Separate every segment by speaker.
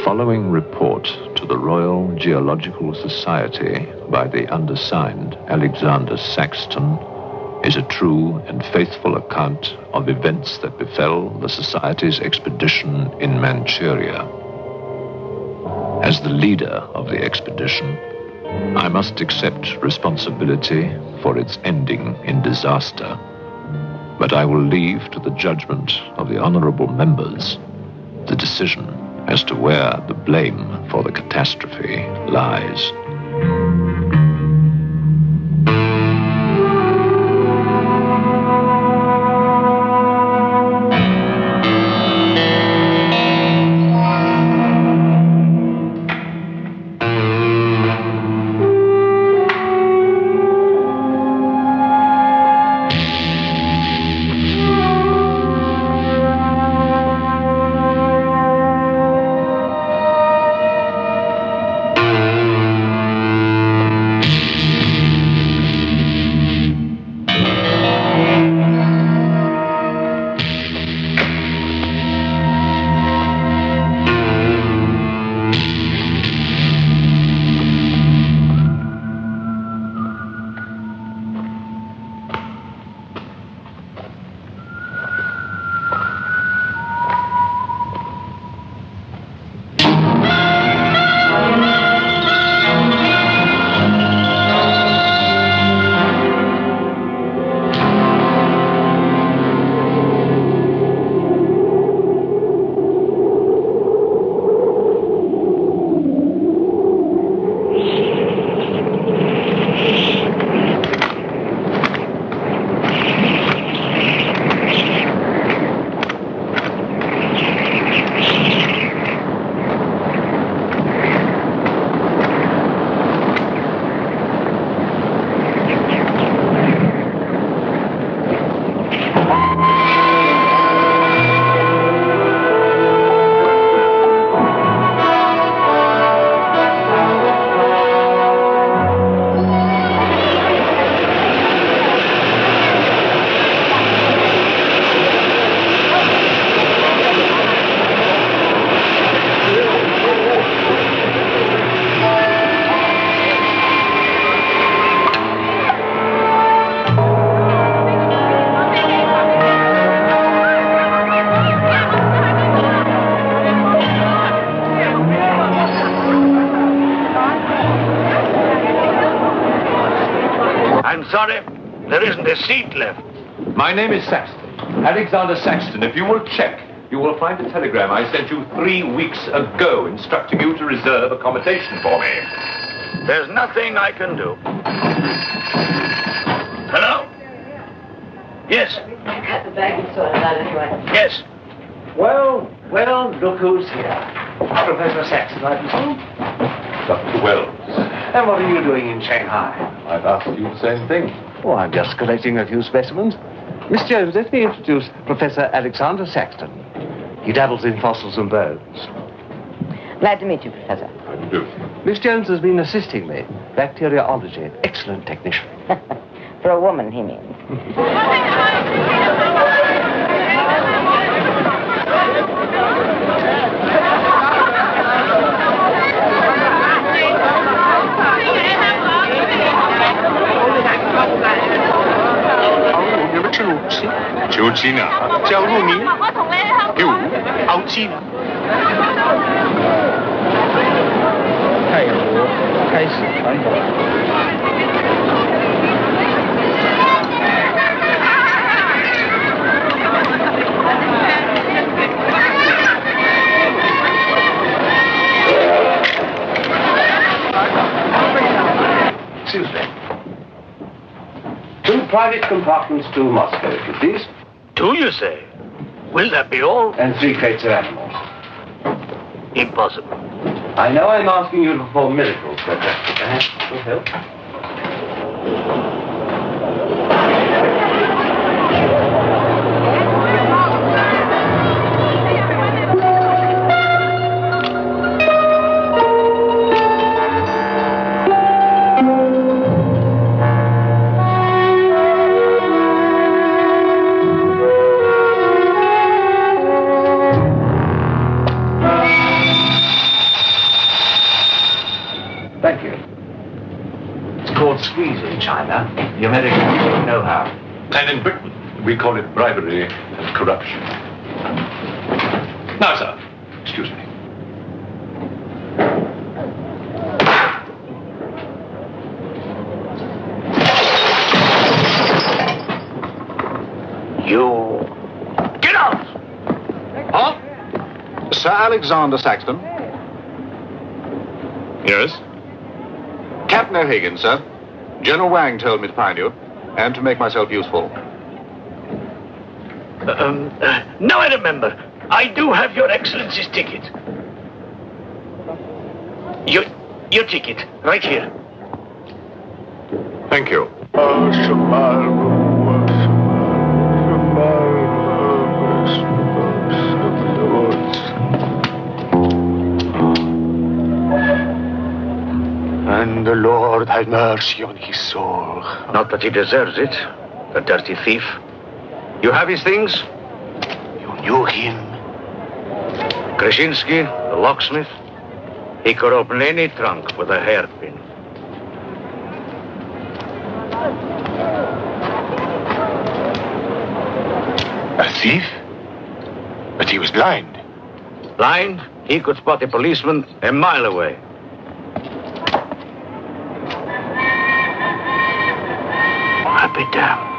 Speaker 1: following report to the Royal Geological Society by the undersigned Alexander Saxton is a true and faithful account of events that befell the Society's expedition in Manchuria. As the leader of the expedition, I must accept responsibility for its ending in disaster, but I will leave to the judgment of the honorable members the decision as to where the blame for the catastrophe lies.
Speaker 2: A seat left.
Speaker 3: My name is Saxton. Alexander Saxton. If you will check, you will find a telegram I sent you 3 weeks ago instructing you to reserve accommodation for me.
Speaker 2: There's nothing I can do. Hello? Yes.
Speaker 4: Cut the bag and sort it out anyway.
Speaker 2: Yes.
Speaker 5: Well, look who's here. Professor Saxton, I presume?
Speaker 3: Dr. Wells.
Speaker 5: And what are you doing in Shanghai?
Speaker 3: I've asked you the same thing.
Speaker 5: Oh, I'm just collecting a few specimens. Miss Jones, let me introduce Professor Alexander Saxton. He dabbles in fossils and bones.
Speaker 4: Glad to meet you, Professor.
Speaker 3: How do you do?
Speaker 5: Miss Jones has been assisting me. Bacteriology. Excellent technician.
Speaker 4: For a woman, he means.
Speaker 5: Excuse me. 2 private compartments to Moscow, if you please.
Speaker 2: 2, you say? Will that be all?
Speaker 5: And 3 crates of animals.
Speaker 2: Impossible.
Speaker 5: I know I'm asking you to perform miracles, but perhaps it will help. Thank you. It's called squeeze in China. The Americans know how.
Speaker 3: And in Britain, we call it bribery and corruption. Now, sir, excuse me.
Speaker 2: You... Get out!
Speaker 6: Huh? Sir Alexander Saxton.
Speaker 3: Yes?
Speaker 6: Captain O'Higgins, sir. General Wang told me to find you, and to make myself useful.
Speaker 2: Now I remember. I do have your Excellency's ticket. Your ticket, right here.
Speaker 3: Thank you.
Speaker 7: And the Lord have mercy on his soul.
Speaker 2: Not that he deserves it, the dirty thief. You have his things?
Speaker 7: You knew him?
Speaker 2: Krasinski, the locksmith. He could open any trunk with a hairpin.
Speaker 7: A thief? But he was blind.
Speaker 2: Blind, he could spot a policeman a mile away. I'll be damned.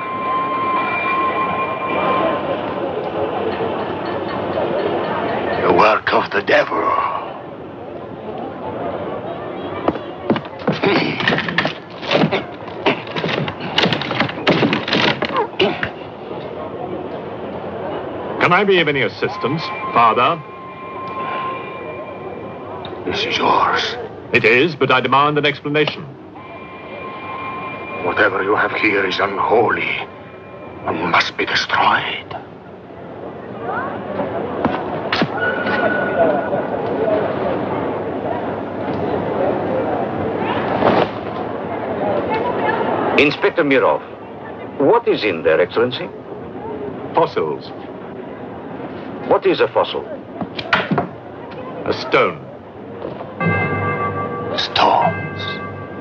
Speaker 7: The work of the devil.
Speaker 3: Can I be of any assistance, Father?
Speaker 7: This is yours.
Speaker 3: It is, but I demand an explanation.
Speaker 7: Whatever you have here is unholy and must be destroyed.
Speaker 2: Inspector Mirov, what is in there, Excellency?
Speaker 3: Fossils.
Speaker 2: What is a fossil?
Speaker 3: A stone.
Speaker 7: Stones.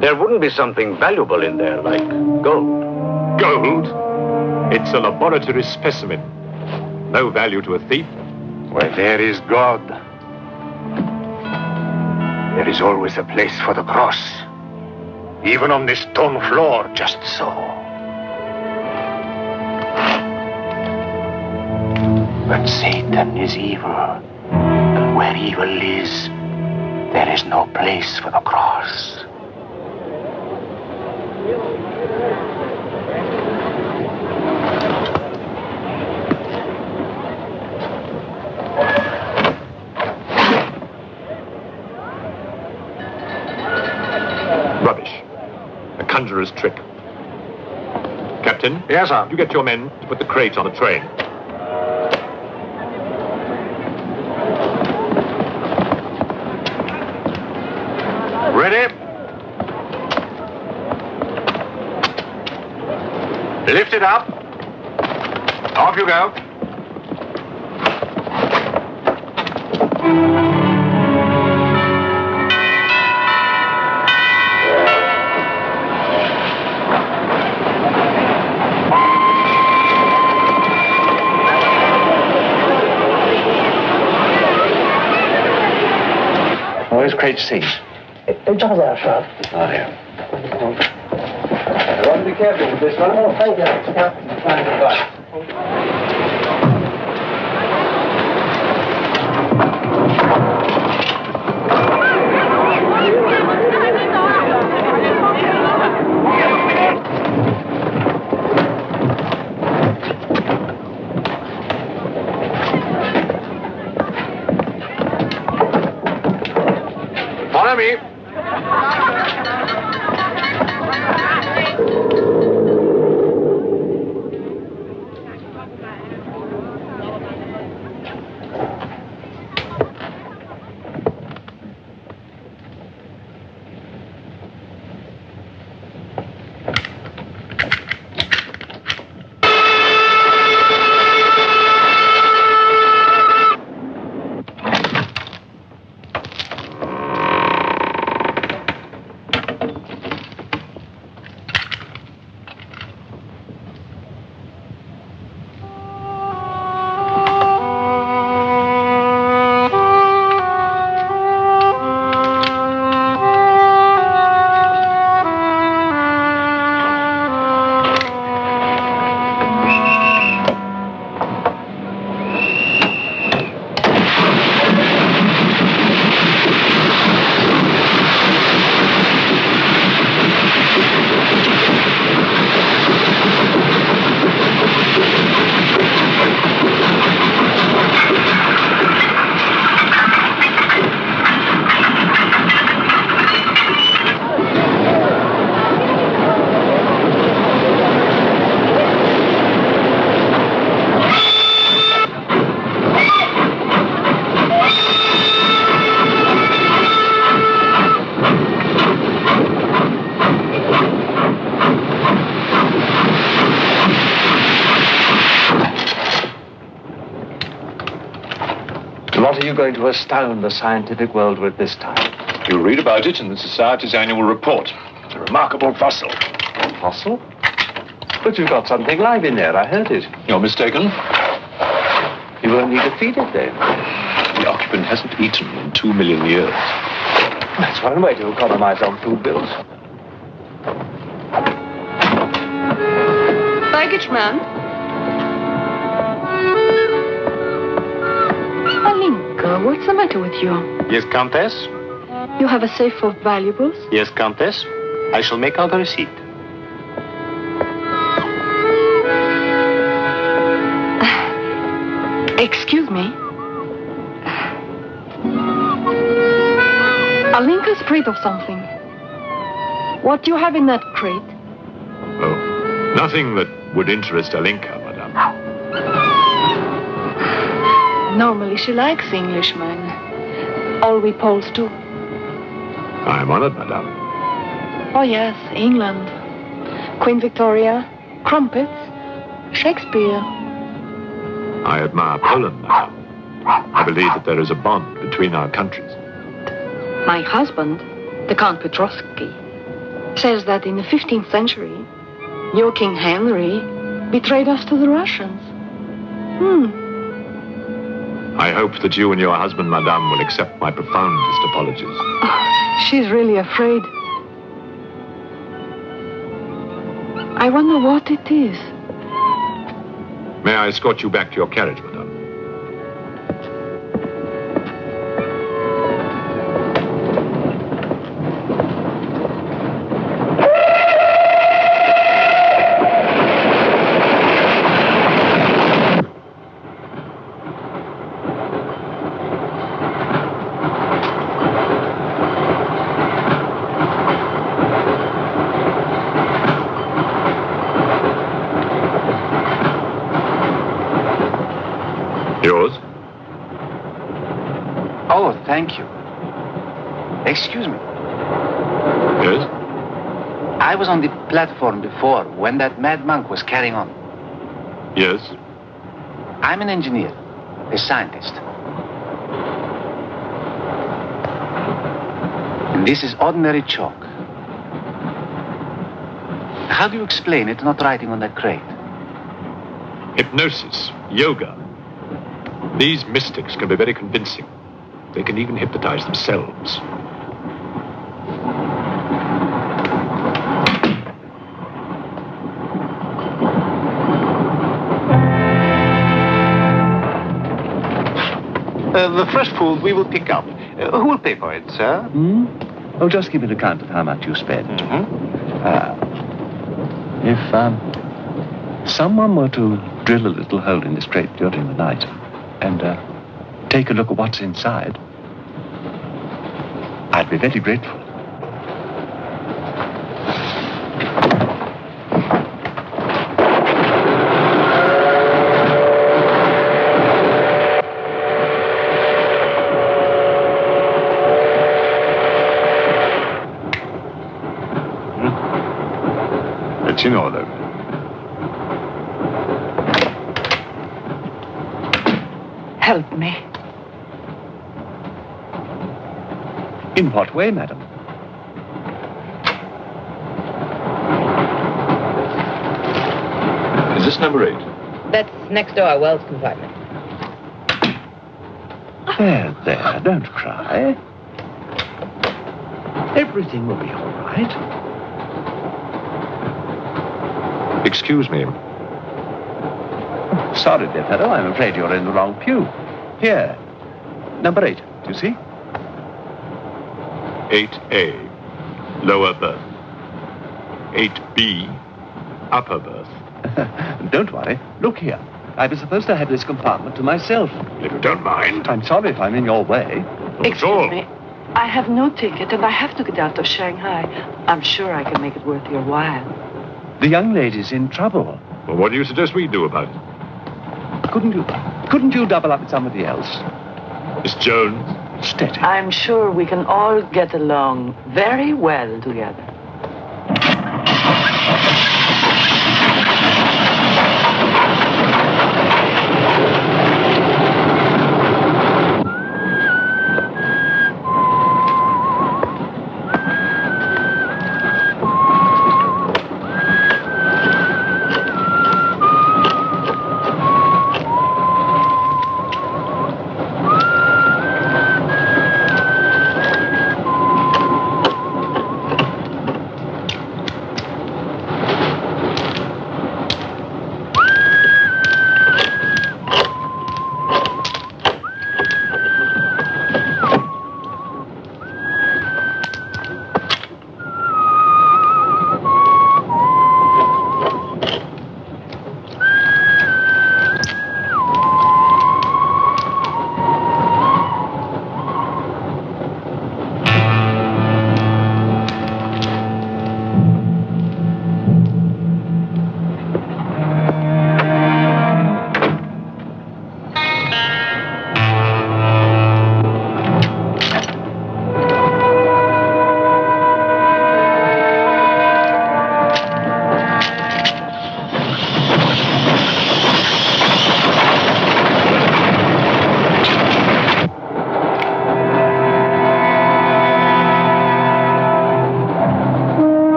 Speaker 2: There wouldn't be something valuable in there, like gold.
Speaker 3: Gold? It's a laboratory specimen. No value to a thief.
Speaker 7: Where there is God, there is always a place for the cross. Even on this stone floor, just so. But Satan is evil. And where evil is, there is no place for the cross.
Speaker 3: Rubbish. A conjurer's trick. Captain?
Speaker 6: Yes, sir.
Speaker 3: You get your men to put the crate on the train.
Speaker 6: Ready? Lift it up. Off you go.
Speaker 5: Where's crate C?
Speaker 8: It's over there, sir.
Speaker 5: Oh, here.
Speaker 8: I want to be careful with this one. Oh, thank you. Yeah.
Speaker 6: Follow me.
Speaker 5: you going to astound the scientific world with this time?
Speaker 3: You'll read about it in the Society's annual report. It's a remarkable fossil.
Speaker 5: Fossil? But you've got something live in there, I heard it.
Speaker 3: You're mistaken.
Speaker 5: You won't need to feed it then.
Speaker 3: The occupant hasn't eaten in 2 million years.
Speaker 5: That's one way to economize on food bills.
Speaker 9: Baggage man. Alinka, what's the matter with you?
Speaker 7: Yes, Countess?
Speaker 9: You have a safe of valuables?
Speaker 7: Yes, Countess. I shall make out a receipt.
Speaker 9: Excuse me. Alinka's afraid of something. What do you have in that crate?
Speaker 3: Oh, nothing that would interest Alinka, madame.
Speaker 9: Normally she likes Englishmen. All we Poles do.
Speaker 3: I'm honored, madame.
Speaker 9: Oh yes, England. Queen Victoria, crumpets, Shakespeare.
Speaker 3: I admire Poland, madame. I believe that there is a bond between our countries.
Speaker 9: My husband, the Count Petrovsky, says that in the 15th century, your King Henry betrayed us to the Russians.
Speaker 3: I hope that you and your husband, madame, will accept my profoundest apologies.
Speaker 9: Oh, she's really afraid. I wonder what it is.
Speaker 3: May I escort you back to your carriage, madame? Yours?
Speaker 7: Oh, thank you. Excuse me.
Speaker 3: Yes?
Speaker 7: I was on the platform before when that mad monk was carrying on.
Speaker 3: Yes?
Speaker 7: I'm an engineer, a scientist. And this is ordinary chalk. How do you explain it not writing on that crate?
Speaker 3: Hypnosis, yoga. These mystics can be very convincing. They can even hypnotize themselves.
Speaker 7: The fresh food we will pick up. Who will pay for it, sir?
Speaker 5: Oh, just give me an account of how much you spend. If someone were to drill a little hole in this crate during the night and take a look at what's inside, I'd be very grateful.
Speaker 3: It's in order.
Speaker 4: Help me.
Speaker 5: In what way, madam?
Speaker 3: Is this number 8?
Speaker 4: That's next door, Wells compartment.
Speaker 5: There, don't cry. Everything will be all right.
Speaker 3: Excuse me.
Speaker 5: Sorry, dear fellow, I'm afraid you're in the wrong pew. Here, number 8, do you see?
Speaker 3: 8A, lower berth. 8B, upper berth.
Speaker 5: Don't worry. Look here. I was supposed to have this compartment to myself.
Speaker 3: If you don't mind.
Speaker 5: I'm sorry if I'm in your way.
Speaker 9: Excuse me. I have no ticket and I have to get out of Shanghai. I'm sure I can make it worth your while.
Speaker 5: The young lady's in trouble.
Speaker 3: Well, what do you suggest we do about it?
Speaker 5: Couldn't you double up with somebody else?
Speaker 3: Miss Jones?
Speaker 5: Steady.
Speaker 4: I'm sure we can all get along very well together.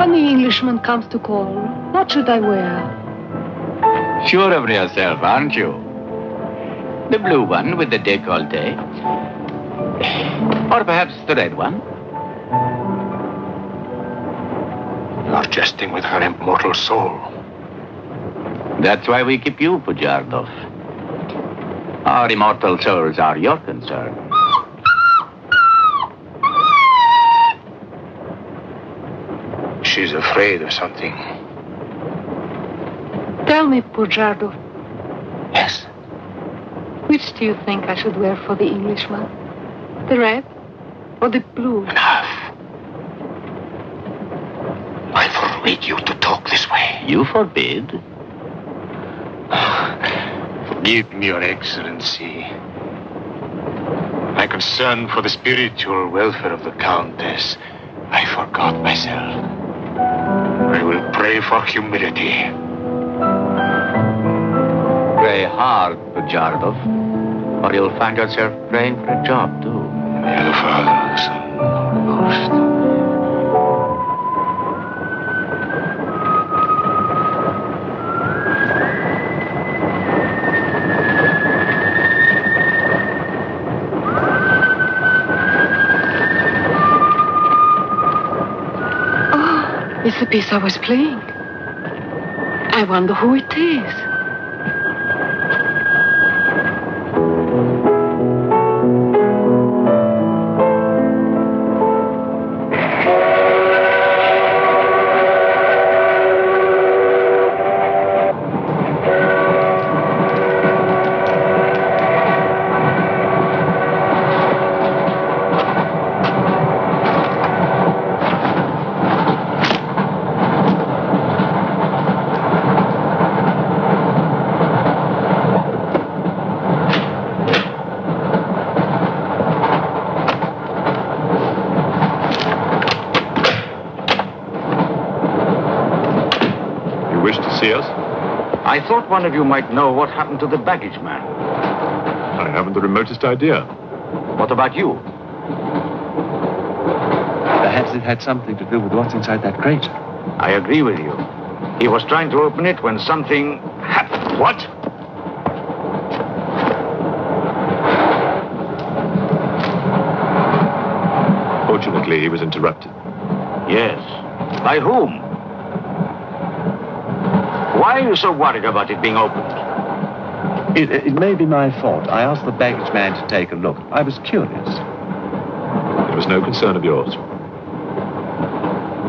Speaker 9: When the Englishman comes to call, what should I wear?
Speaker 7: Sure of yourself, aren't you? The blue one with the décolleté. Or perhaps the red one.
Speaker 10: You're jesting with her immortal soul.
Speaker 7: That's why we keep you, Pujardov. Our immortal souls are your concern.
Speaker 10: She's afraid of something.
Speaker 9: Tell me, Pujardov.
Speaker 10: Yes.
Speaker 9: Which do you think I should wear for the Englishman? The red or the blue?
Speaker 10: Enough. I forbid you to talk this way.
Speaker 7: You forbid?
Speaker 10: Forgive me, Your Excellency. My concern for the spiritual welfare of the Countess, I forgot myself. I will pray for humility.
Speaker 7: Pray hard, Pujardov, or you'll find yourself praying for a job, too.
Speaker 10: In the name of the Father, the Son, and the Holy Ghost.
Speaker 9: It's the piece I was playing. I wonder who it is.
Speaker 2: I thought one of you might know what happened to the baggage man.
Speaker 3: I haven't the remotest idea.
Speaker 2: What about you?
Speaker 5: Perhaps it had something to do with what's inside that crate.
Speaker 2: I agree with you. He was trying to open it when something happened.
Speaker 3: What? Fortunately, he was interrupted.
Speaker 2: Yes. By whom? Why are you so worried about it being opened?
Speaker 5: It may be my fault. I asked the baggage man to take a look. I was curious.
Speaker 3: It was no concern of yours.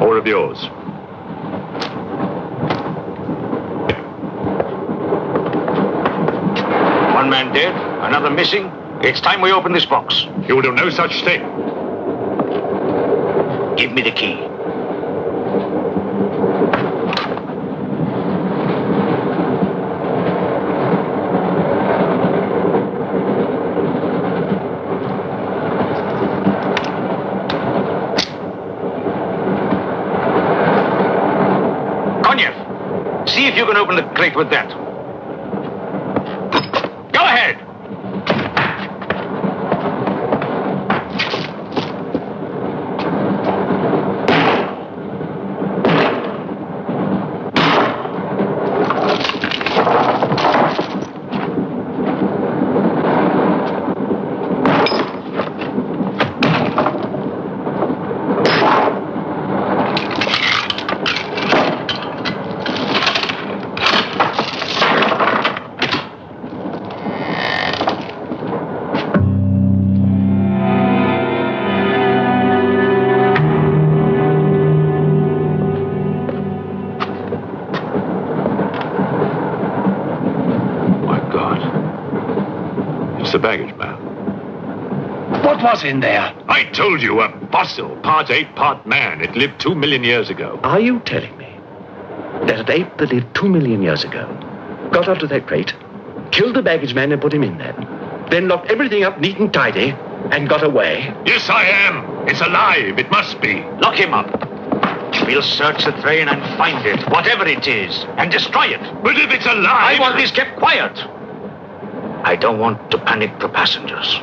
Speaker 3: Or of yours.
Speaker 2: One man dead, another missing. It's time we open this box.
Speaker 3: You will do no such thing.
Speaker 2: Give me the key. See if you can open the crate with that. Go ahead!
Speaker 3: The baggage man.
Speaker 10: What was in there?
Speaker 3: I told you, a fossil, part ape, part man. It lived 2 million years ago.
Speaker 5: Are you telling me that an ape that lived 2 million years ago got up to that crate, killed the baggage man and put him in there, then locked everything up neat and tidy and got away?
Speaker 3: Yes, I am. It's alive. It must be.
Speaker 2: Lock him up. We'll search the train and find it, whatever it is, and destroy it.
Speaker 3: But if it's alive...
Speaker 2: I want this kept quiet. I don't want to panic the passengers.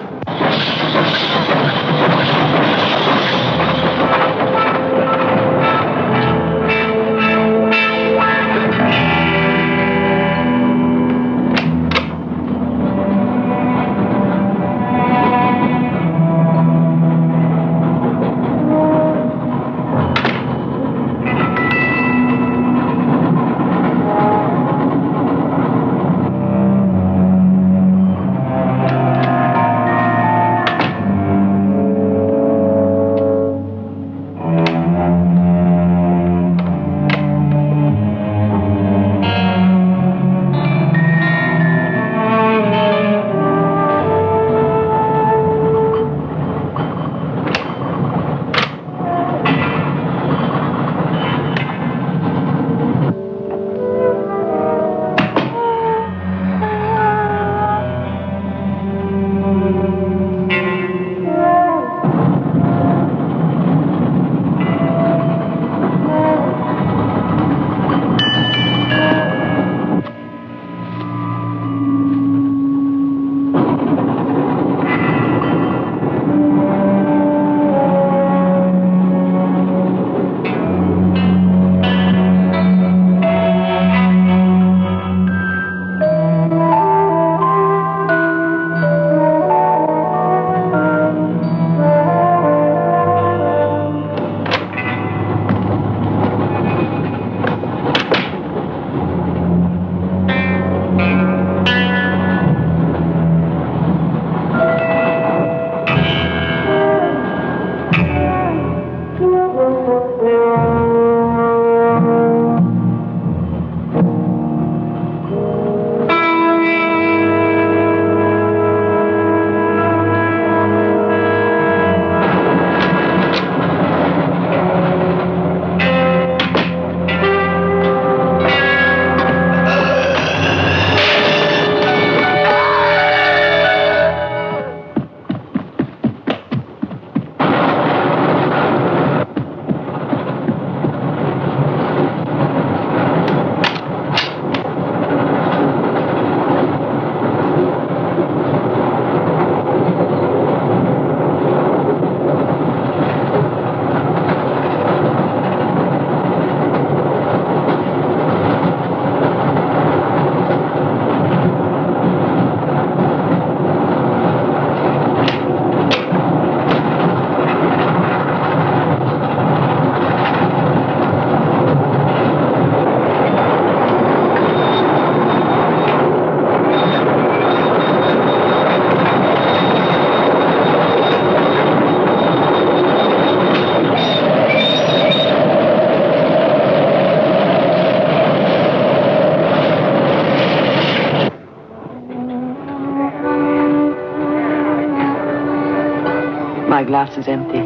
Speaker 4: glass is empty.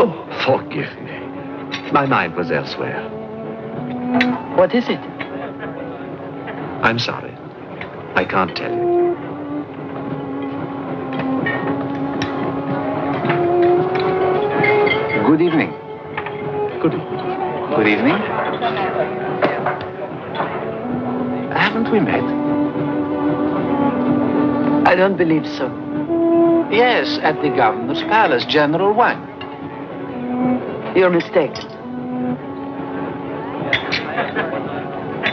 Speaker 5: Oh, forgive me. My mind was elsewhere.
Speaker 4: What is it?
Speaker 5: I'm sorry. I can't tell you.
Speaker 7: Good evening.
Speaker 5: Good evening.
Speaker 7: Good evening. Haven't we met?
Speaker 4: I don't believe so.
Speaker 7: Yes, at the governor's palace, General Wang.
Speaker 4: You're mistaken.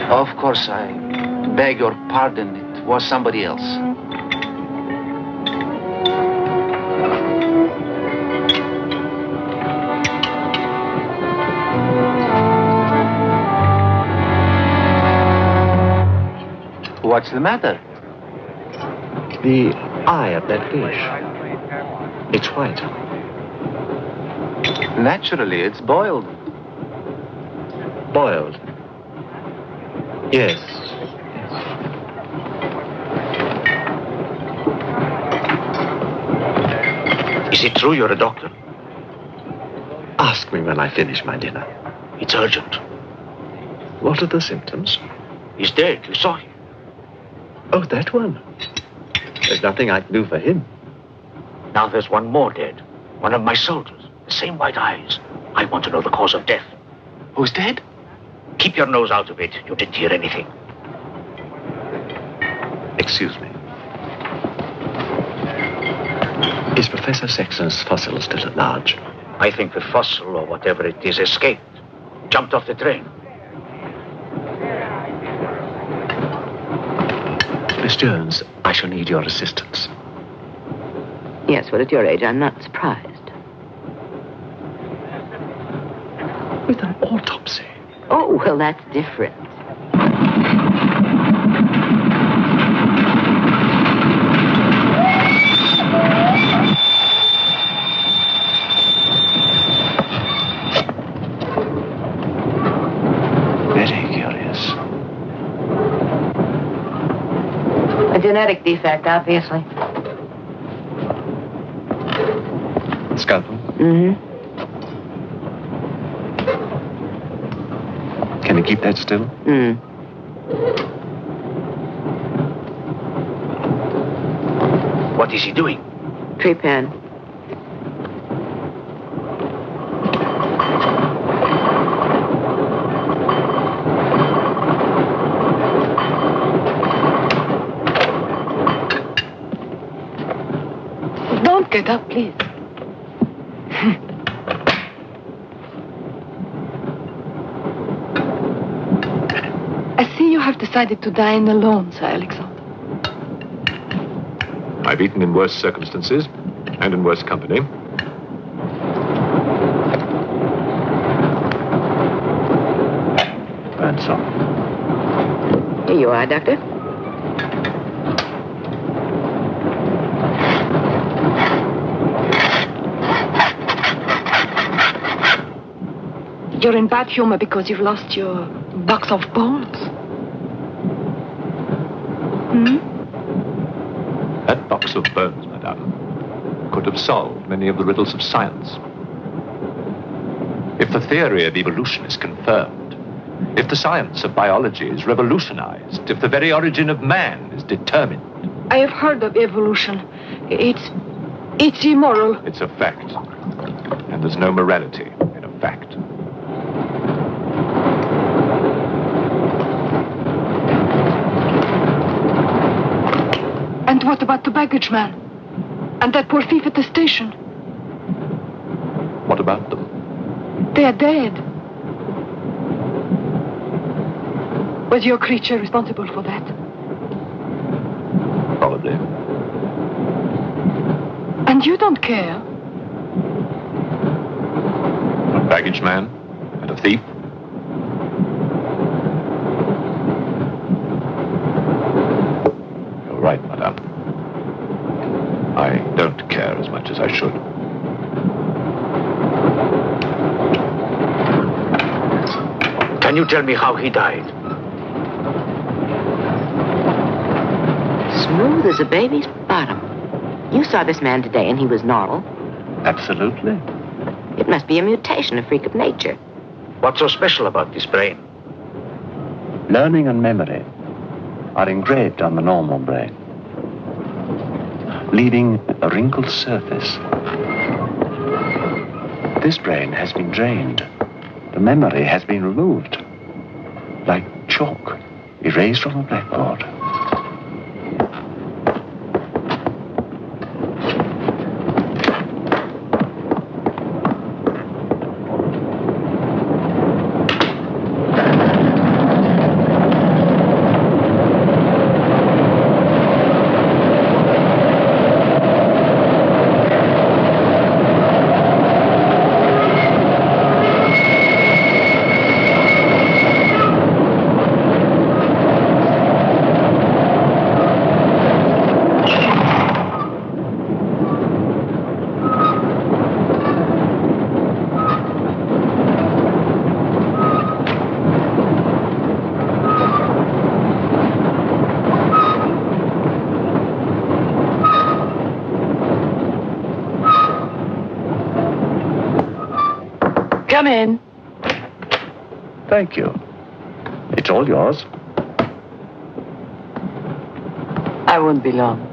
Speaker 7: Of course, I beg your pardon. It was somebody else. What's the matter?
Speaker 5: The eye of that fish. It's white.
Speaker 7: Naturally, it's boiled.
Speaker 5: Boiled. Yes.
Speaker 2: Is it true you're a doctor?
Speaker 5: Ask me when I finish my dinner.
Speaker 2: It's urgent.
Speaker 5: What are the symptoms?
Speaker 2: He's dead. You saw him.
Speaker 5: Oh, that one. There's nothing I can do for him.
Speaker 2: Now there's one more dead. One of my soldiers. The same white eyes. I want to know the cause of death.
Speaker 7: Who's dead?
Speaker 2: Keep your nose out of it. You didn't hear anything.
Speaker 5: Excuse me. Is Professor Saxton's fossil still at large?
Speaker 2: I think the fossil, or whatever it is, escaped. Jumped off the train.
Speaker 5: Miss Jones, I shall need your assistance.
Speaker 11: Yes, well, at your age, I'm not surprised.
Speaker 5: With an autopsy?
Speaker 11: Oh, well, that's different.
Speaker 5: Very curious.
Speaker 11: A genetic defect, obviously.
Speaker 5: Scalpel?
Speaker 11: Mm-hmm.
Speaker 5: Can you keep that still?
Speaker 11: Mm.
Speaker 2: What is he doing?
Speaker 11: Tree pen.
Speaker 9: Don't get up, please. I see you have decided to dine alone, Sir Alexander.
Speaker 1: I've eaten in worse circumstances and in worse company. And so.
Speaker 11: Here you are, Doctor.
Speaker 9: You're in bad humor because you've lost your box of bones. Hmm?
Speaker 1: That box of bones, madame, could have solved many of the riddles of science. If the theory of evolution is confirmed, if the science of biology is revolutionized, if the very origin of man is determined.
Speaker 9: I have heard of evolution. It's immoral.
Speaker 1: It's a fact. And there's no morality in a fact.
Speaker 9: And what about the baggage man? And that poor thief at the station?
Speaker 1: What about them?
Speaker 9: They are dead. Was your creature responsible for that?
Speaker 1: Probably.
Speaker 9: And you don't care?
Speaker 1: A baggage man and a thief? You're right, madame. I don't care as much as I should.
Speaker 2: Can you tell me how he died?
Speaker 11: Smooth as a baby's bottom. You saw this man today and he was normal.
Speaker 5: Absolutely.
Speaker 11: It must be a mutation, a freak of nature.
Speaker 2: What's so special about this brain?
Speaker 5: Learning and memory are engraved on the normal brain, leaving a wrinkled surface. This brain has been drained. The memory has been removed, like chalk erased from a blackboard.
Speaker 4: Come in.
Speaker 5: Thank you. It's all yours.
Speaker 4: I won't be long.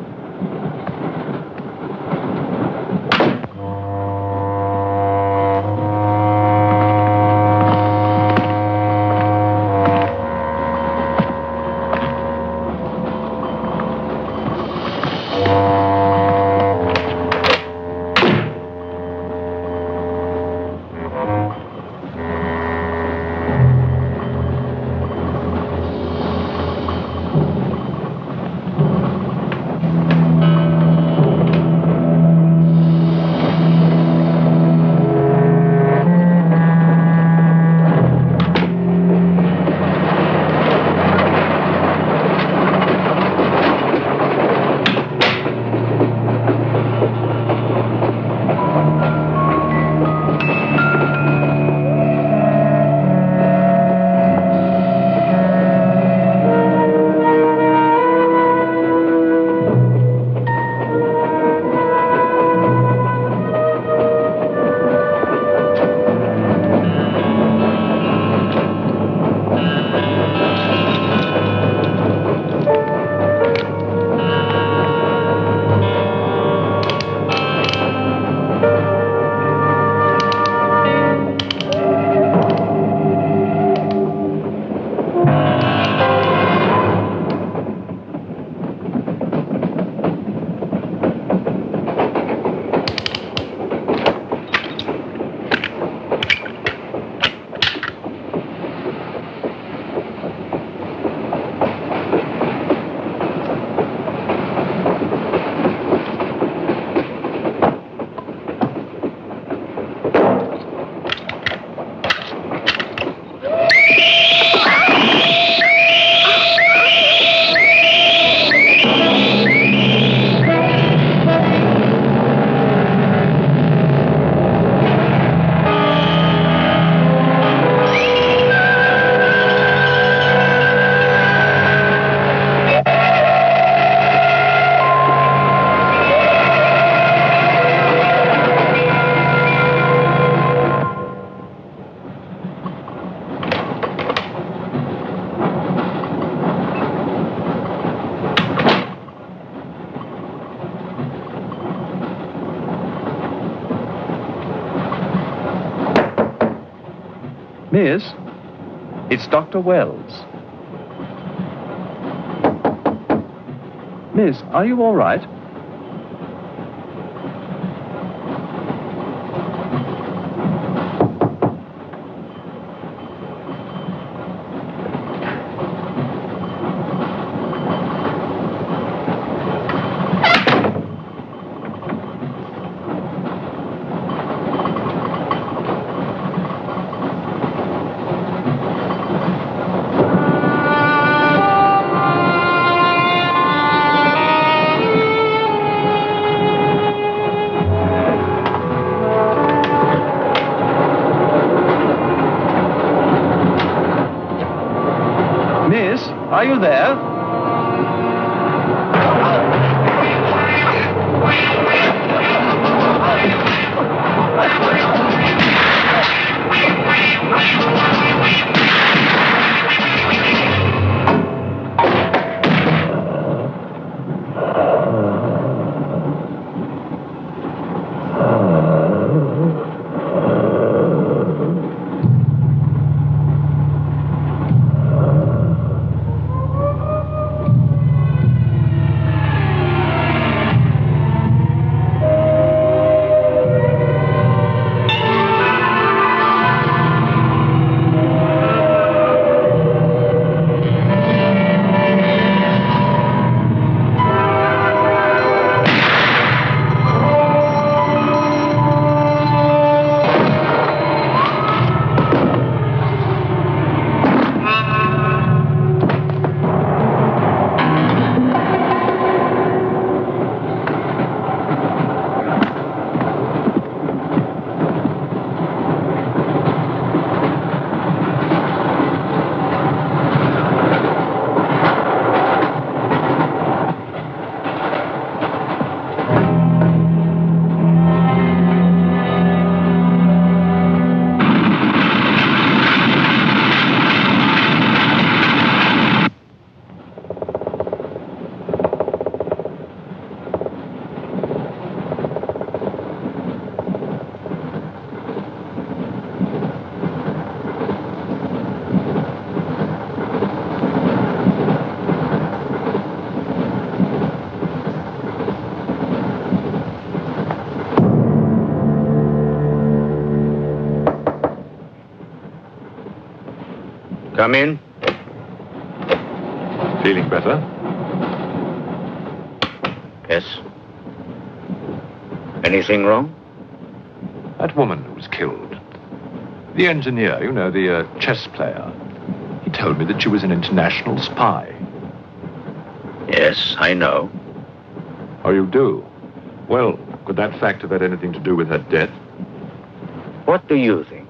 Speaker 5: Miss, it's Dr. Wells. Miss, are you all right? Are you there?
Speaker 2: Come in.
Speaker 3: Feeling better?
Speaker 2: Yes. Anything wrong?
Speaker 3: That woman who was killed. The engineer, you know, the chess player. He told me that she was an international spy.
Speaker 2: Yes, I know.
Speaker 3: Oh, you do? Well, could that fact have had anything to do with her death?
Speaker 2: What do you think?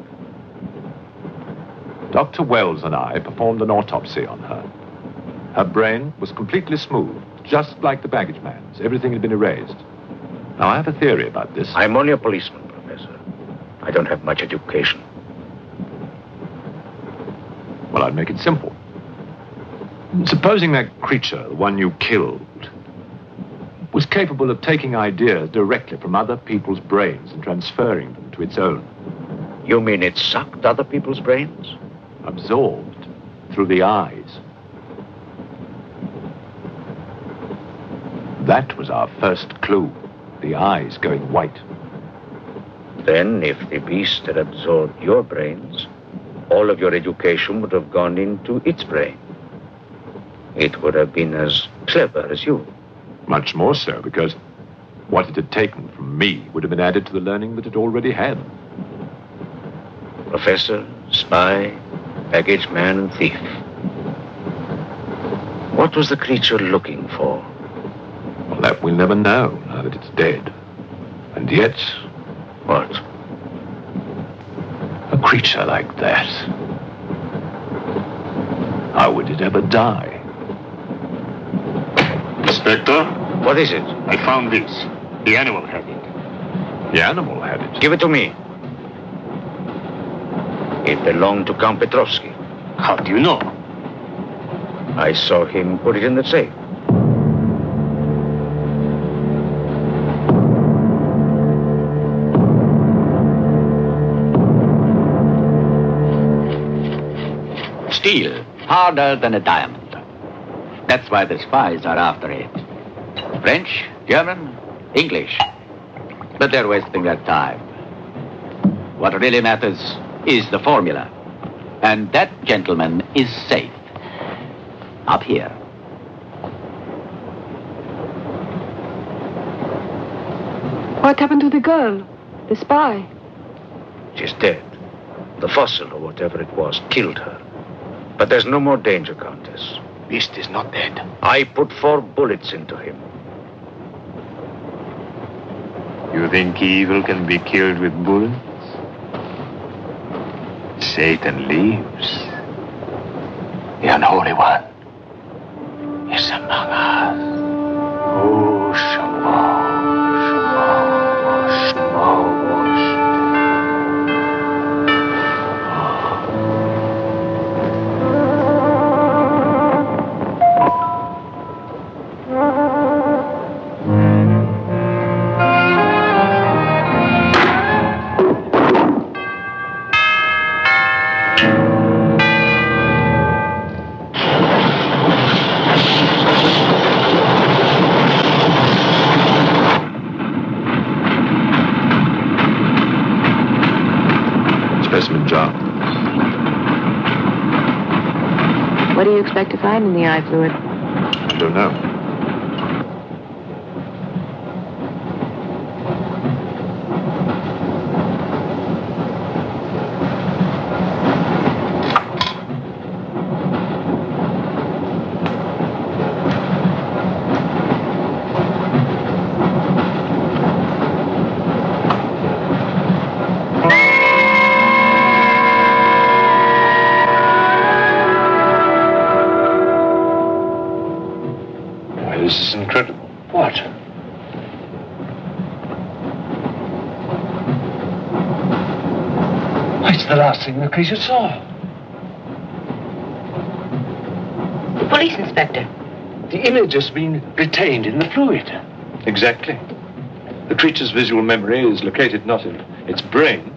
Speaker 3: Dr. Wells and I performed an autopsy on her. Her brain was completely smooth, just like the baggage man's. Everything had been erased. Now, I have a theory about this.
Speaker 2: I'm only a policeman, Professor. I don't have much education.
Speaker 3: Well, I'd make it simple. Supposing that creature, the one you killed, was capable of taking ideas directly from other people's brains and transferring them to its own.
Speaker 2: You mean it sucked other people's brains?
Speaker 3: Absorbed through the eyes. That was our first clue. The eyes going white.
Speaker 2: Then, if the beast had absorbed your brains, all of your education would have gone into its brain. It would have been as clever as you.
Speaker 3: Much more so, because what it had taken from me would have been added to the learning that it already had.
Speaker 2: Professor, spy, baggage man, and thief. What was the creature looking for?
Speaker 3: Well, that we'll never know, now that it's dead. And yet...
Speaker 2: What?
Speaker 3: A creature like that. How would it ever die?
Speaker 10: Inspector?
Speaker 2: What is it?
Speaker 10: I found this. The animal had it.
Speaker 3: The animal had it?
Speaker 2: Give it to me. It belonged to Count Petrovsky.
Speaker 10: How do you know?
Speaker 2: I saw him put it in the safe.
Speaker 12: Steel, harder than a diamond. That's why the spies are after it. French, German, English. But they're wasting their time. What really matters is the formula. And that gentleman is safe. Up here.
Speaker 9: What happened to the girl? The spy?
Speaker 2: She's dead. The fossil, or whatever it was, killed her. But there's no more danger, Countess.
Speaker 10: Beast is not dead.
Speaker 2: I put 4 bullets into him.
Speaker 10: You think evil can be killed with bullets? Satan lives.
Speaker 7: The unholy one is among us. Oh, Shema, Shema, Shema.
Speaker 11: What do you expect to find in the eye fluid?
Speaker 3: I don't know.
Speaker 10: This is incredible.
Speaker 7: What? It's the last thing the creature saw.
Speaker 11: The police inspector.
Speaker 7: The image has been retained in the fluid.
Speaker 3: Exactly. The creature's visual memory is located not in its brain,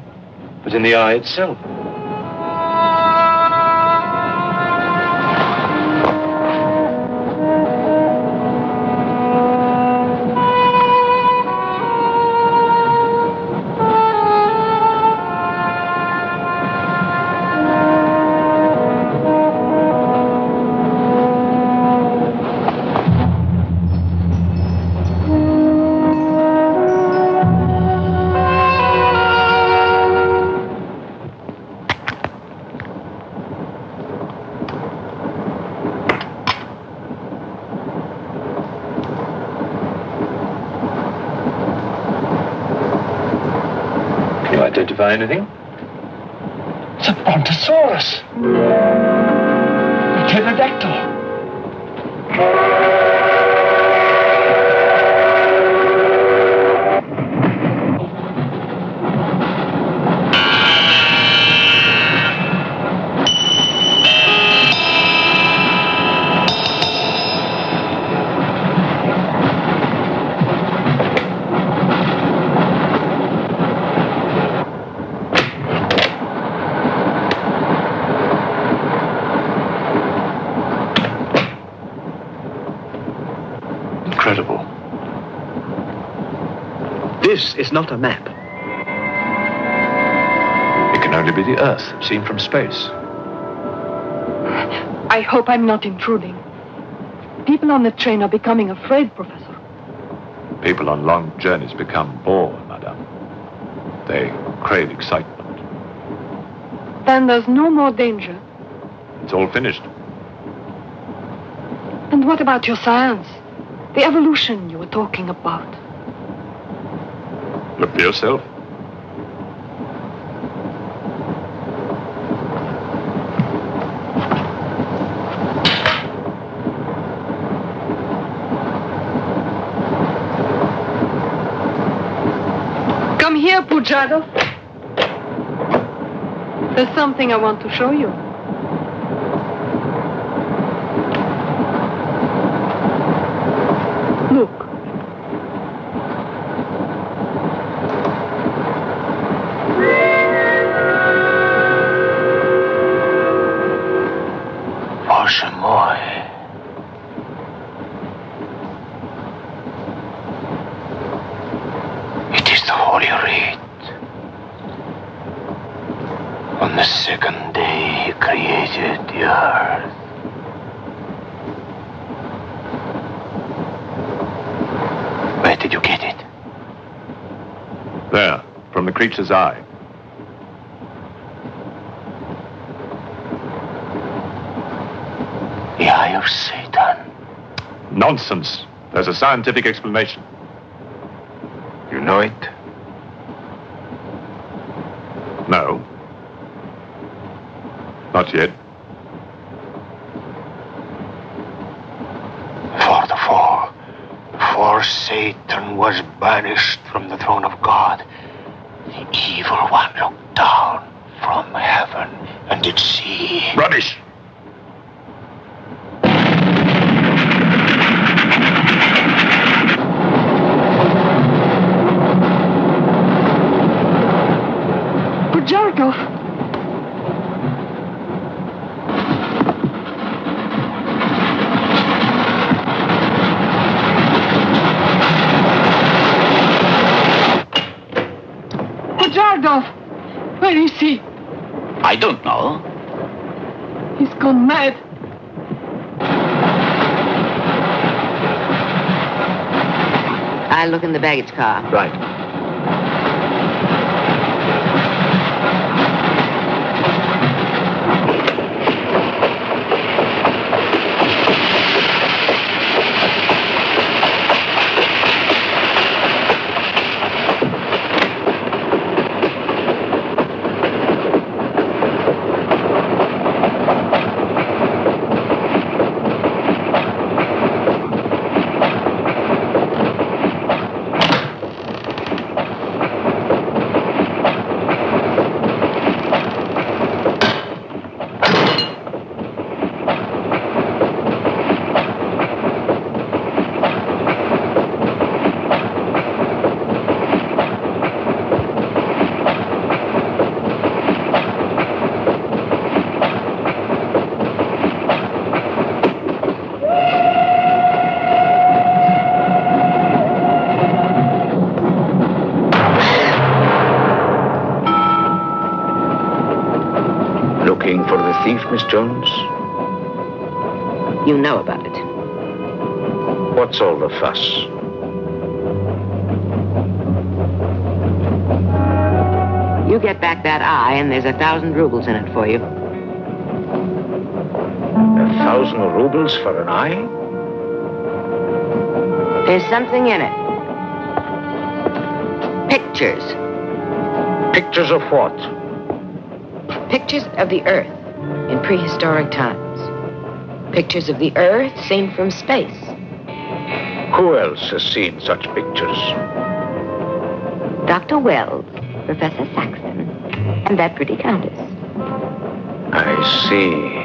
Speaker 3: but in the eye itself. identify anything?
Speaker 7: It's a brontosaurus. A pterodactyl.
Speaker 3: Incredible.
Speaker 5: This is not a map.
Speaker 3: It can only be the Earth, seen from space.
Speaker 9: I hope I'm not intruding. People on the train are becoming afraid, Professor.
Speaker 3: People on long journeys become bored, madame. They crave excitement.
Speaker 9: Then there's no more danger.
Speaker 3: It's all finished.
Speaker 9: And what about your science? The evolution you were talking about.
Speaker 3: Look for yourself.
Speaker 9: Come here, Pujado. There's something I want to show you. Look.
Speaker 7: Bоже мой. It is the Holy Rite. On the second day he created the earth. Where did you get it?
Speaker 3: There, from the creature's eye.
Speaker 7: The eye of Satan.
Speaker 3: Nonsense. There's a scientific explanation.
Speaker 10: You know it?
Speaker 3: No. Not yet.
Speaker 7: For the fall, before Satan was banished from the throne of God, the evil one looked down from heaven and did see.
Speaker 3: Rubbish!
Speaker 9: Jarkov. Pujardov! Where is he?
Speaker 12: I don't know.
Speaker 9: He's gone mad.
Speaker 11: I'll look in the baggage car.
Speaker 5: Right.
Speaker 2: Looking for the thief, Miss Jones?
Speaker 11: You know about it.
Speaker 2: What's all the fuss?
Speaker 11: You get back that eye, and there's 1,000 rubles in it for you.
Speaker 2: 1,000 rubles for an eye?
Speaker 11: There's something in it. Pictures.
Speaker 2: Pictures of what?
Speaker 11: Pictures of the Earth in prehistoric times. Pictures of the Earth seen from space.
Speaker 2: Who else has seen such pictures?
Speaker 11: Dr. Wells, Professor Saxton, and that pretty countess.
Speaker 2: I see.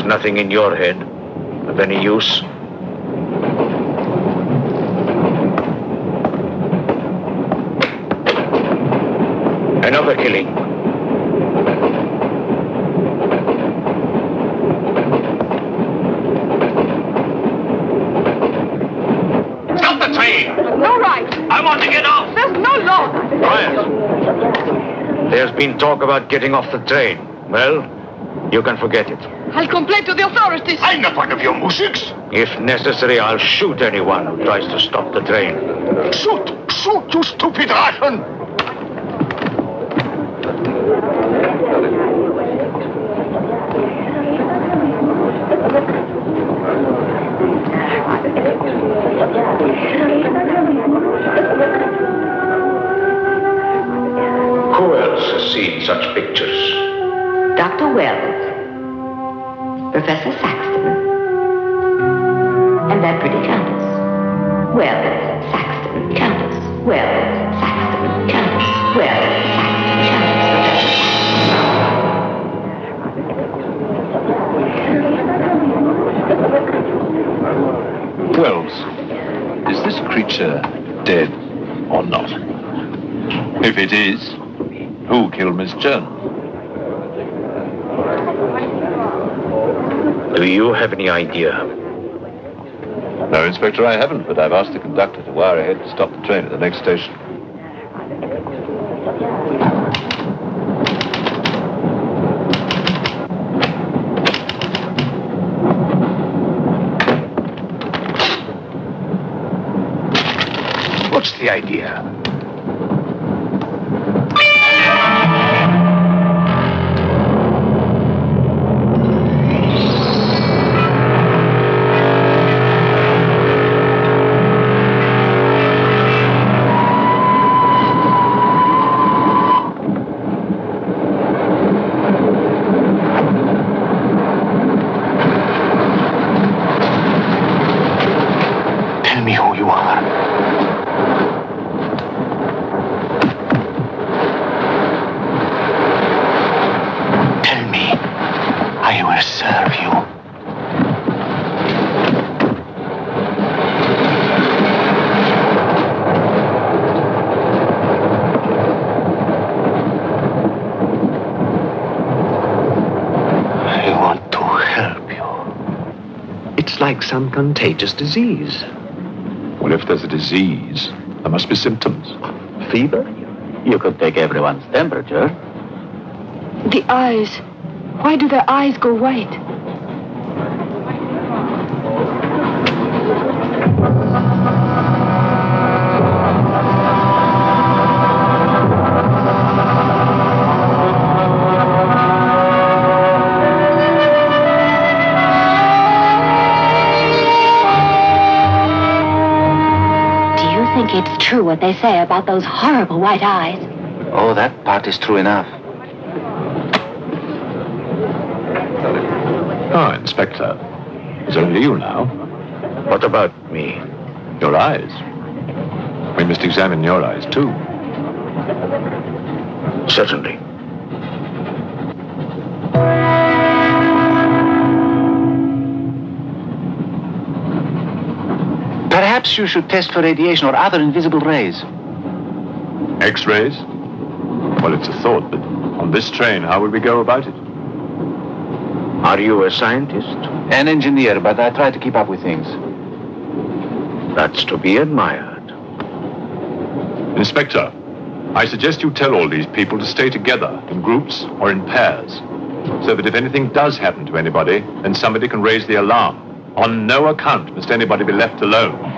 Speaker 2: Nothing in your head of any use? Another killing.
Speaker 7: Stop the train!
Speaker 9: No right.
Speaker 7: I want to get off!
Speaker 9: There's no law.
Speaker 2: Quiet. There's been talk about getting off the train. Well, you can forget it.
Speaker 9: I'll complain to the authorities.
Speaker 7: I'm not one of your musics.
Speaker 2: If necessary, I'll shoot anyone who tries to stop the train.
Speaker 7: Shoot! Shoot, you stupid Russian!
Speaker 2: Who else has seen such pictures?
Speaker 11: Dr. Wells, Professor Saxton, and that pretty countess. Wells, Saxton, countess. Wells, Saxton, countess. Wells, Saxton, countess.
Speaker 3: Wells, is this creature dead or not? If it is, who killed Miss Jones?
Speaker 2: Do you have any idea?
Speaker 3: No, Inspector, I haven't, but I've asked the conductor to wire ahead to stop the train at the next station.
Speaker 7: What's the idea?
Speaker 5: Like some contagious disease.
Speaker 3: Well, if there's a disease, there must be symptoms.
Speaker 12: Fever? You could take everyone's temperature.
Speaker 9: The eyes. Why do their eyes go white?
Speaker 13: true what they say about those horrible white eyes.
Speaker 14: Oh, that part is true enough.
Speaker 3: Oh, Inspector. It's only you now.
Speaker 2: What about me?
Speaker 3: Your eyes. We must examine your eyes, too.
Speaker 2: Certainly.
Speaker 14: Perhaps you should test for radiation or other invisible rays.
Speaker 3: X-rays? Well, it's a thought, but on this train, how would we go about it?
Speaker 2: Are you a scientist?
Speaker 14: An engineer, but I try to keep up with things.
Speaker 2: That's to be admired.
Speaker 3: Inspector, I suggest you tell all these people to stay together in groups or in pairs, so that if anything does happen to anybody, then somebody can raise the alarm. On no account must anybody be left alone.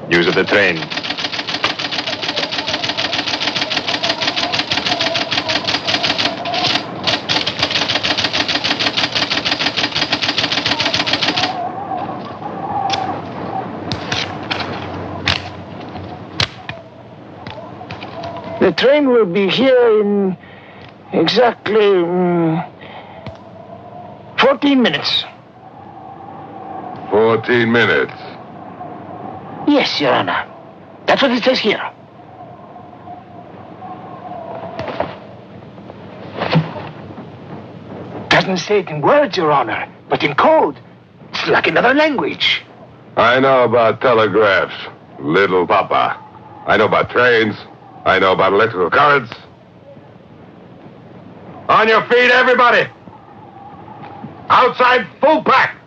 Speaker 10: News of the train.
Speaker 7: The train will be here in exactly 14 minutes.
Speaker 6: 14 minutes.
Speaker 7: Yes, Your Honor. That's what it says here. Doesn't say it in words, Your Honor, but in code. It's like another language.
Speaker 6: I know about telegraphs, little papa. I know about trains. I know about electrical currents. On your feet, everybody! Outside, full pack!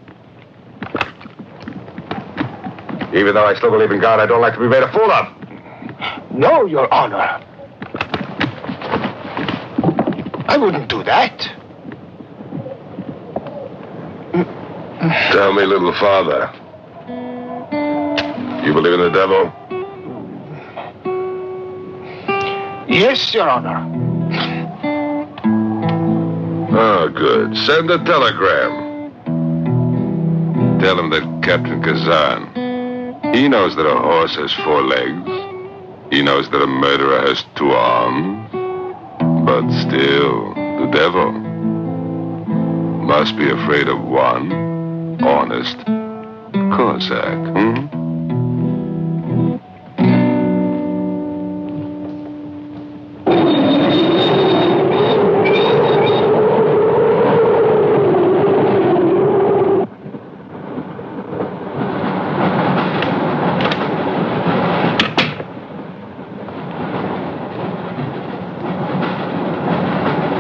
Speaker 6: Even though I still believe in God, I don't like to be made a fool of.
Speaker 7: No, Your Honor. I wouldn't do that.
Speaker 6: Tell me, little father. You believe in the devil?
Speaker 7: Yes, Your Honor.
Speaker 6: Oh, good. Send a telegram. Tell him that Captain Kazan, he knows that a horse has 4 legs. He knows that a murderer has 2 arms. But still, the devil must be afraid of one honest Cossack,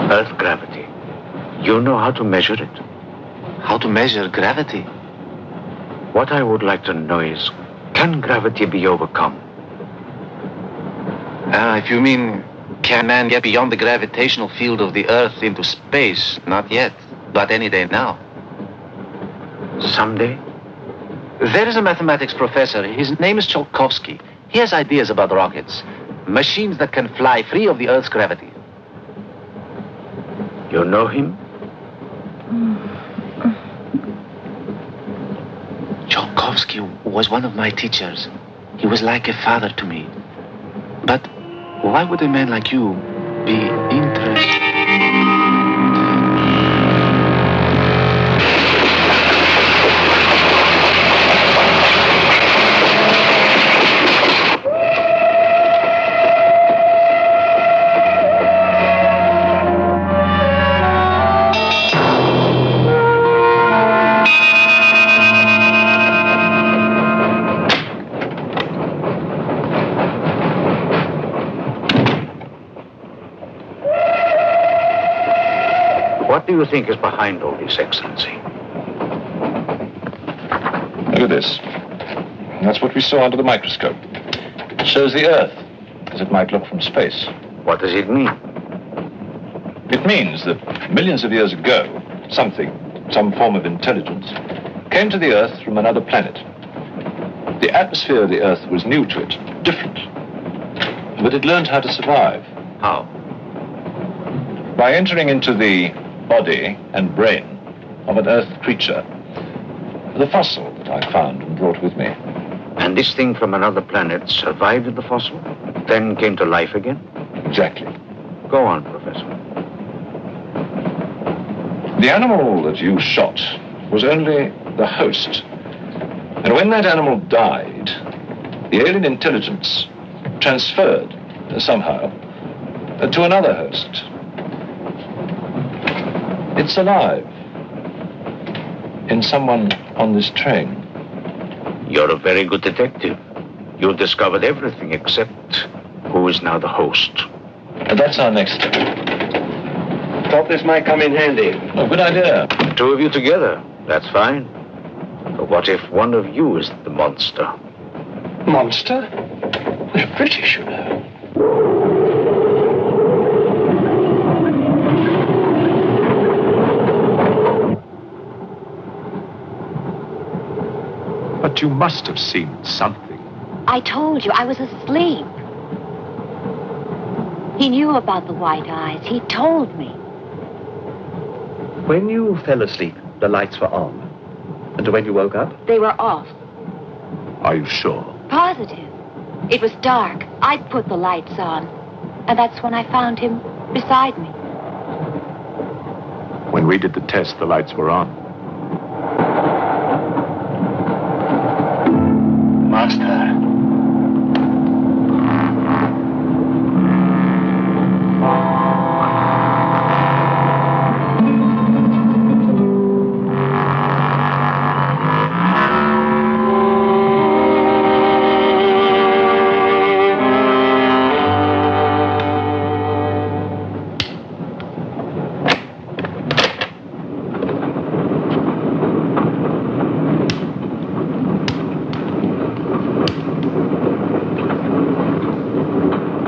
Speaker 2: Earth gravity. You know how to measure it?
Speaker 14: How to measure gravity?
Speaker 2: What I would like to know is, can gravity be overcome?
Speaker 14: If you mean, can man get beyond the gravitational field of the Earth into space? Not yet, but any day now.
Speaker 2: Someday?
Speaker 14: There is a mathematics professor. His name is Tsiolkovsky. He has ideas about rockets. Machines that can fly free of the Earth's gravity.
Speaker 2: You know him?
Speaker 14: Tsiolkovsky was one of my teachers. He was like a father to me. But why would a man like you be interested?
Speaker 2: What do you think is behind all this, Excellency?
Speaker 3: Look at this. That's what we saw under the microscope. It shows the Earth as it might look from space.
Speaker 2: What does it mean?
Speaker 3: It means that millions of years ago, some form of intelligence, came to the Earth from another planet. The atmosphere of the Earth was new to it, different. But it learned how to survive.
Speaker 2: How?
Speaker 3: By entering into the body and brain of an Earth creature. The fossil that I found and brought with me.
Speaker 2: And this thing from another planet survived the fossil, then came to life again?
Speaker 3: Exactly.
Speaker 2: Go on, Professor.
Speaker 3: The animal that you shot was only the host. And when that animal died, the alien intelligence transferred somehow to another host. It's alive in someone on this train.
Speaker 2: You're a very good detective. You discovered everything except who is now the host.
Speaker 3: And that's our next step.
Speaker 5: Thought this might come in handy.
Speaker 3: Oh, good idea.
Speaker 2: The two of you together, that's fine. But what if one of you is the monster?
Speaker 7: Monster? We're British, you know.
Speaker 3: But you must have seen something.
Speaker 13: I told you, I was asleep. He knew about the white eyes. He told me.
Speaker 5: When you fell asleep, the lights were on. And when you woke up?
Speaker 13: They were off.
Speaker 3: Are you sure?
Speaker 13: Positive. It was dark. I put the lights on. And that's when I found him beside me.
Speaker 3: When we did the test, the lights were on.
Speaker 7: Master.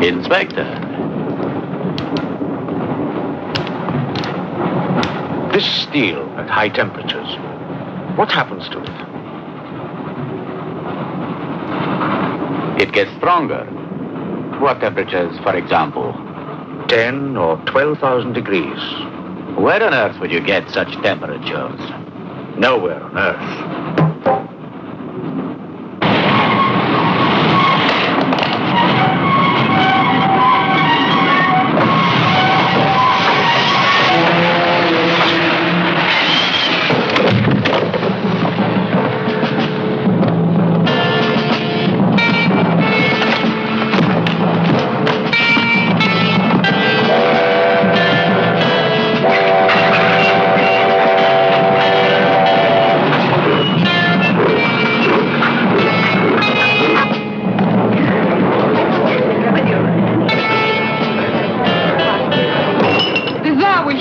Speaker 12: Inspector.
Speaker 2: This steel at high temperatures, what happens to it?
Speaker 12: It gets stronger. What temperatures, for example?
Speaker 2: 10 or 12,000 degrees.
Speaker 12: Where on earth would you get such temperatures?
Speaker 2: Nowhere on earth.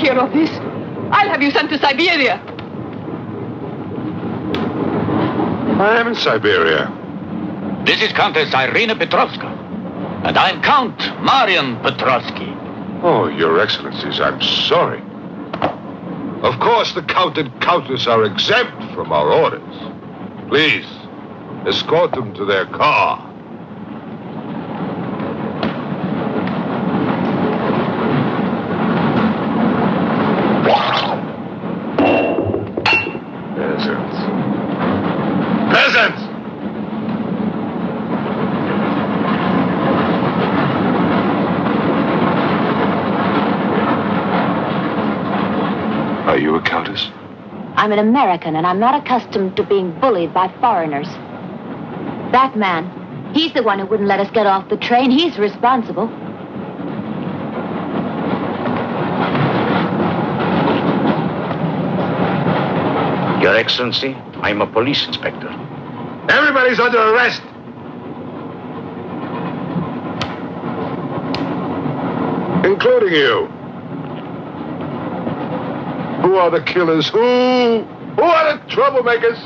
Speaker 9: Of this, I'll have you sent to Siberia.
Speaker 6: I am in Siberia.
Speaker 12: This is Countess Irina Petrovska, and I'm Count Marian Petrovsky.
Speaker 6: Oh, Your Excellencies, I'm sorry. Of course, the Count and Countess are exempt from our orders. Please, escort them to their car. Peasants!
Speaker 3: Are you a countess?
Speaker 13: I'm an American, and I'm not accustomed to being bullied by foreigners. That man, he's the one who wouldn't let us get off the train. He's responsible.
Speaker 2: Your Excellency, I'm a police inspector.
Speaker 6: Everybody's under arrest! Including you. Who are the killers? Who are the troublemakers?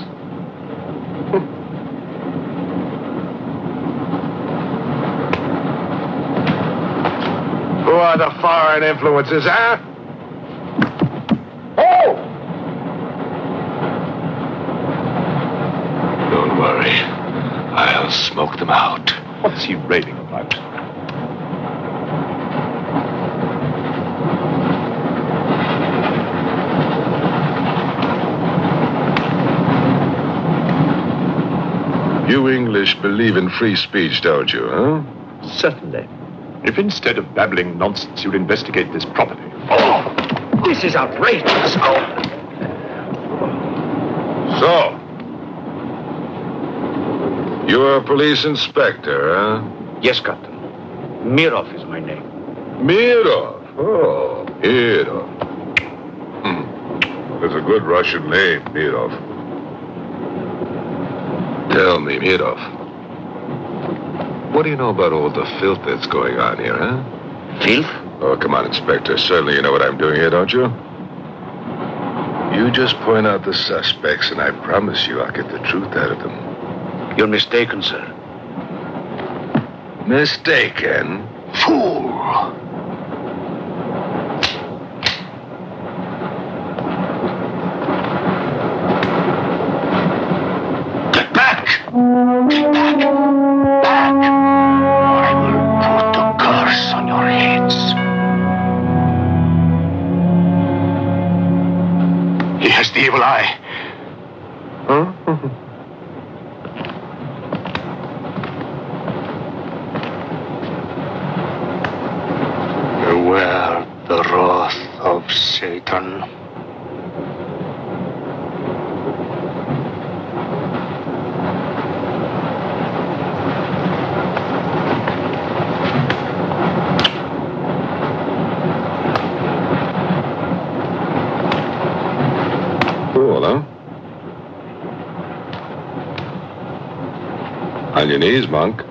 Speaker 6: Who are the foreign influences, huh? Oh! Don't worry. I'll smoke them out.
Speaker 3: What's he raving about?
Speaker 6: You English believe in free speech, don't you, huh?
Speaker 3: Certainly. If instead of babbling nonsense, you'd investigate this properly.
Speaker 5: Oh! This is outrageous. Oh!
Speaker 6: So, you're a police inspector, huh?
Speaker 2: Yes, Captain. Mirov is my name.
Speaker 6: Mirov? Oh, Mirov. That's a good Russian name, Mirov. Tell me, Mirov, what do you know about all the filth that's going on here, huh?
Speaker 2: Filth?
Speaker 6: Oh, come on, Inspector. Certainly you know what I'm doing here, don't you? You just point out the suspects, and I promise you I'll get the truth out of them.
Speaker 2: You're mistaken, sir.
Speaker 6: Mistaken? Fool!
Speaker 7: Get back! Get back! Back! Or I will put a curse on your heads. He has the evil eye.
Speaker 6: Huh?
Speaker 7: Beware the wrath of Satan.
Speaker 6: Cool, huh? On your knees, monk.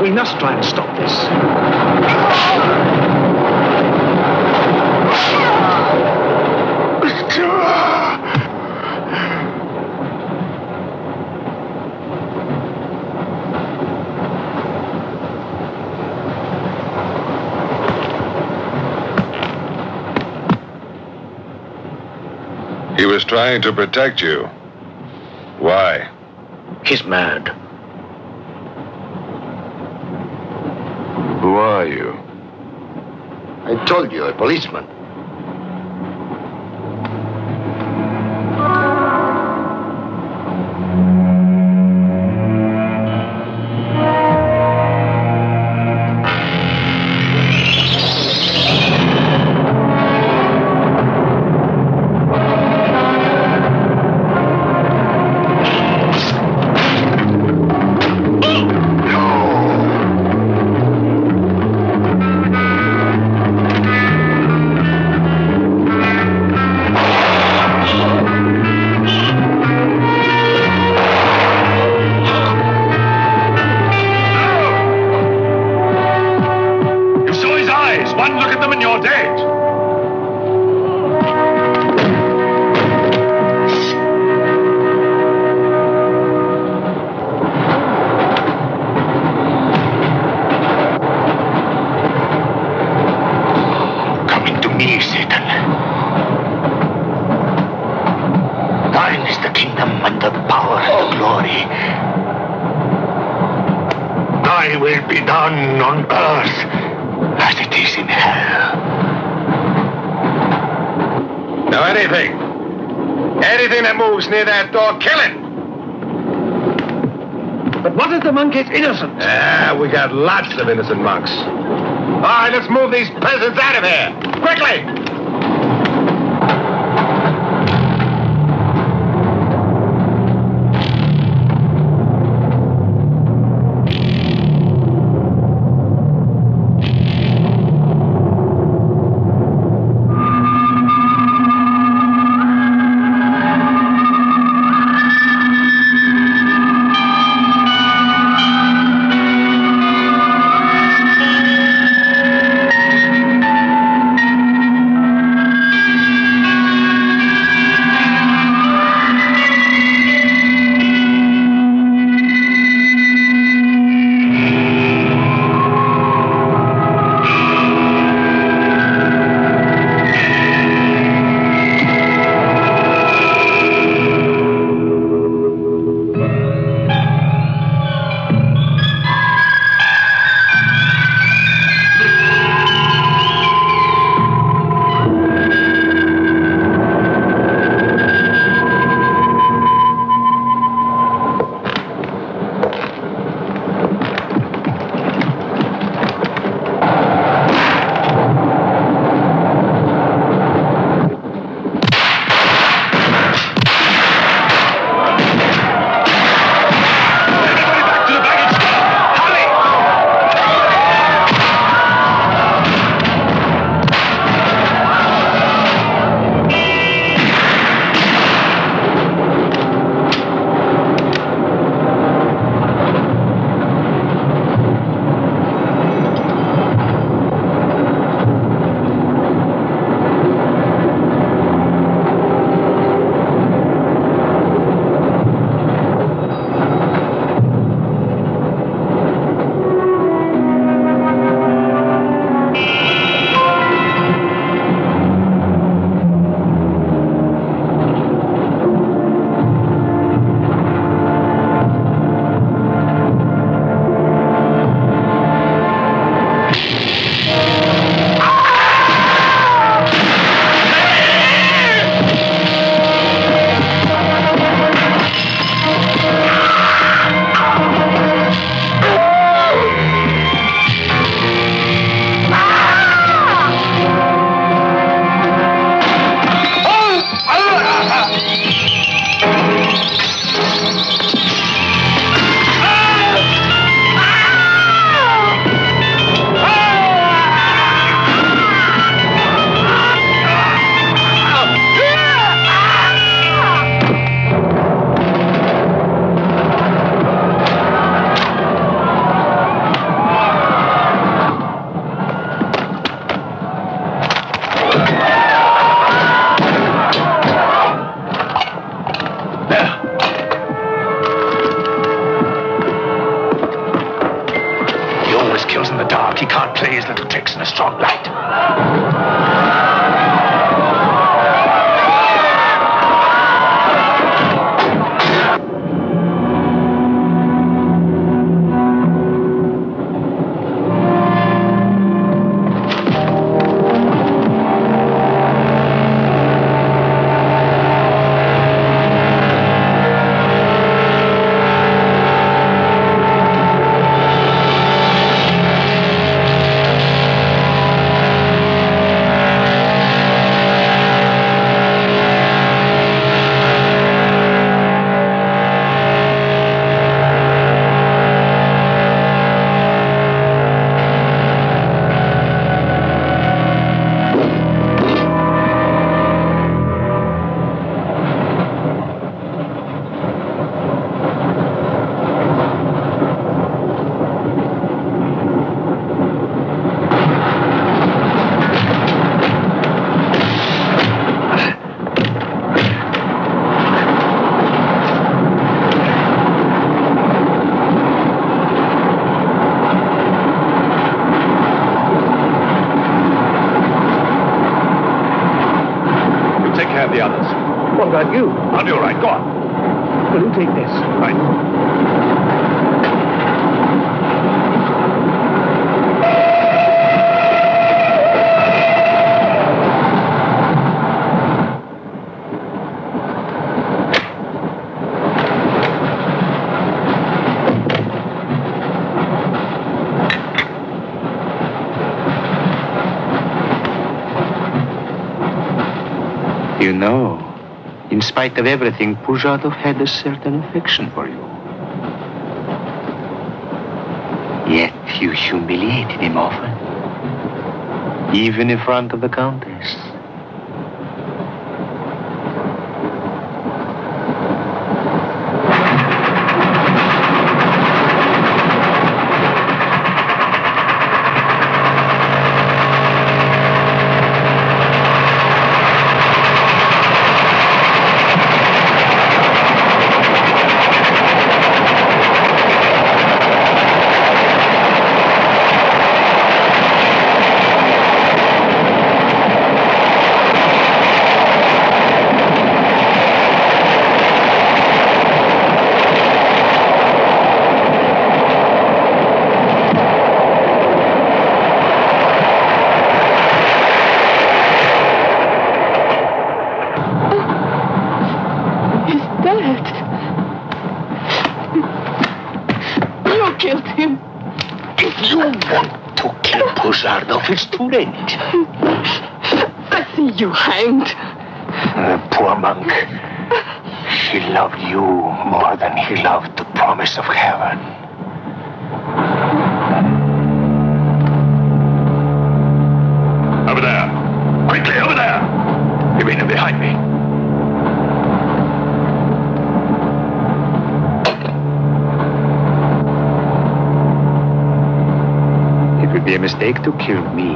Speaker 5: We must try and stop this.
Speaker 6: He was trying to protect you. Why?
Speaker 2: He's mad.
Speaker 6: Who are you?
Speaker 2: I told you, a policeman.
Speaker 6: Near that door, kill it!
Speaker 5: But what if the monk is innocent?
Speaker 6: We got lots of innocent monks. All right, let's move these peasants out of here! Quickly!
Speaker 7: Horse kills in the dark. He can't play his little tricks in a strong light.
Speaker 3: You. I'll be all right. Go on. Will you take this? Right.
Speaker 10: You know, in spite of everything, Pujatov had a certain affection for you. Yet you humiliated him often, even in front of the Countess.
Speaker 7: It's too late.
Speaker 9: I see you hanged.
Speaker 7: The poor monk. He loved you more than he loved the promise of heaven.
Speaker 3: Over there. Quickly, over there. You mean him behind me?
Speaker 10: It would be a mistake to kill me.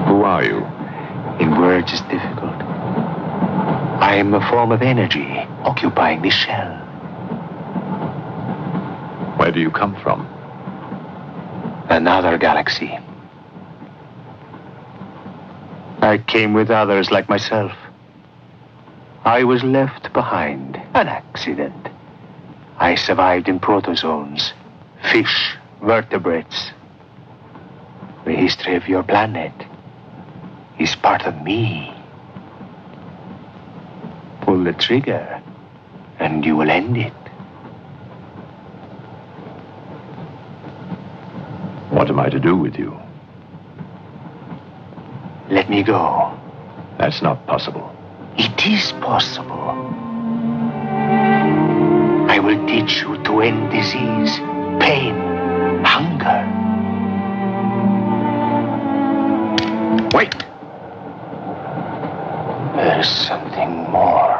Speaker 3: Who are you?
Speaker 10: In words, it's difficult. I am a form of energy occupying this shell.
Speaker 3: Where do you come from?
Speaker 10: Another galaxy. I came with others like myself. I was left behind. An accident. I survived in protozoans, fish, vertebrates. The history of your planet is part of me. Pull the trigger, and you will end it.
Speaker 3: What am I to do with you?
Speaker 10: Let me go.
Speaker 3: That's not possible.
Speaker 10: It is possible. I will teach you to end disease, pain, hunger. Wait! There is something more.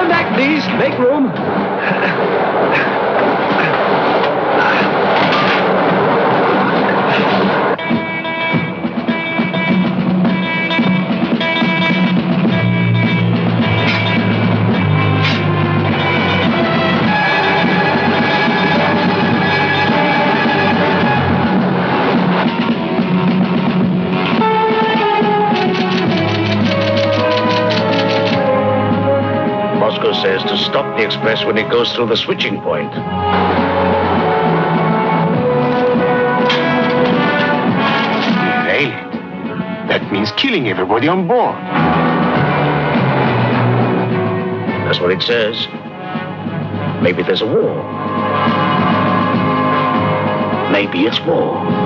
Speaker 5: Stand back, please. Make room.
Speaker 2: Says to stop the express when it goes through the switching point.
Speaker 10: Derail it. That means killing everybody on board.
Speaker 2: That's what it says. Maybe there's a war. Maybe it's war.